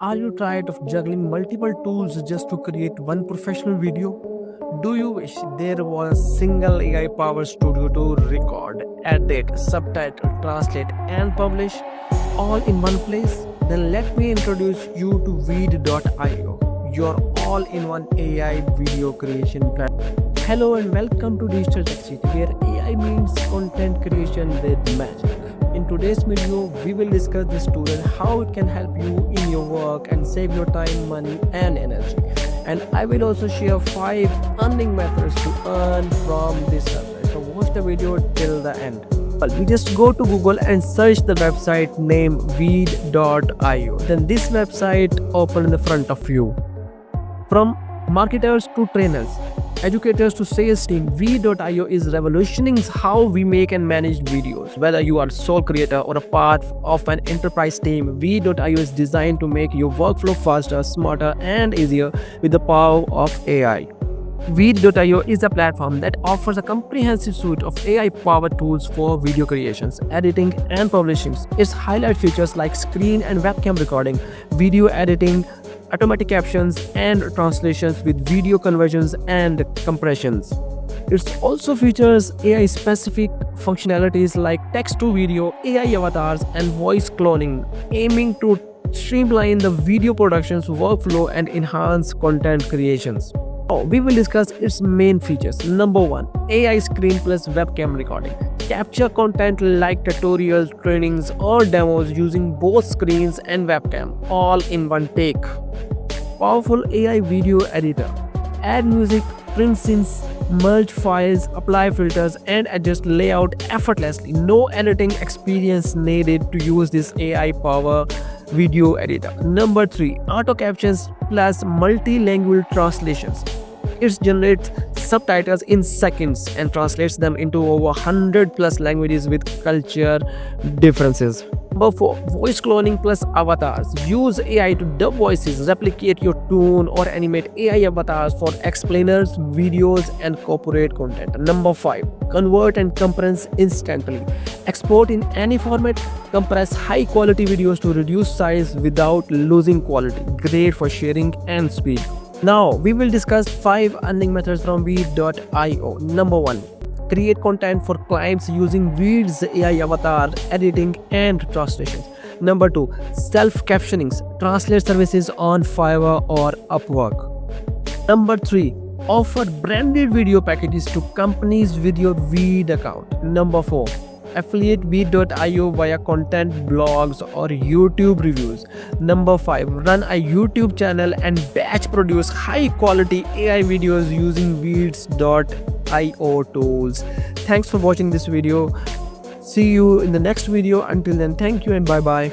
Are you tired of juggling multiple tools just to create one professional video? Do you wish there was a single AI powered studio to record, edit, subtitle, translate, and publish all in one place? Then let me introduce you to Veed.io, your all in one AI video creation platform. Hello and welcome to Digital Tech City, where AI means content creation with magic. In today's video, we will discuss this tool and how it can help you in your work and save your time, money, and energy. And I will also share 5 earning methods to earn from this website. So watch the video till the end. Well, we just go to Google and search the website name Veed.io. Then this website open in the front of you. From marketers to trainers, educators to sales team, Veed.io is revolutionizing how we make and manage videos. Whether you are a sole creator or a part of an enterprise team, Veed.io is designed to make your workflow faster, smarter, and easier with the power of AI. Veed.io is a platform that offers a comprehensive suite of AI-powered tools for video creations, editing, and publishing. Its highlight features like screen and webcam recording, video editing, automatic captions and translations with video conversions and compressions. It also features AI-specific functionalities like text-to-video, AI avatars, and voice cloning, aiming to streamline the video production's workflow and enhance content creations. We will discuss its main features. Number 1. AI screen plus webcam recording. Capture content like tutorials, trainings, or demos using both screens and webcam, all in one take. Powerful AI video editor. Add music, print scenes, merge files, apply filters, and adjust layout effortlessly. No editing experience needed to use this AI power video editor. Number 3. Auto captions plus multilingual translations. It generates subtitles in seconds and translates them into over 100 plus languages with culture differences. Number 4. Voice cloning plus avatars. Use AI to dub voices, replicate your tone, or animate AI avatars for explainers, videos, and corporate content. Number 5. Convert and compress instantly. Export in any format. Compress high quality videos to reduce size without losing quality. Great for sharing and speed. Now, we will discuss 5 earning methods from Veed.io. Number 1. Create content for clients using Veed's AI avatar, editing, and translations. Number 2. Self-captioning. Translate services on Fiverr or Upwork. Number 3. Offer branded video packages to companies with your Veed account. Number 4. Affiliate Veed.io via content, blogs, or YouTube reviews. Number 5. Run a YouTube channel and batch produce high quality AI videos using Veed.io tools. Thanks for watching this video. See you in the next video. Until then, thank you and bye bye.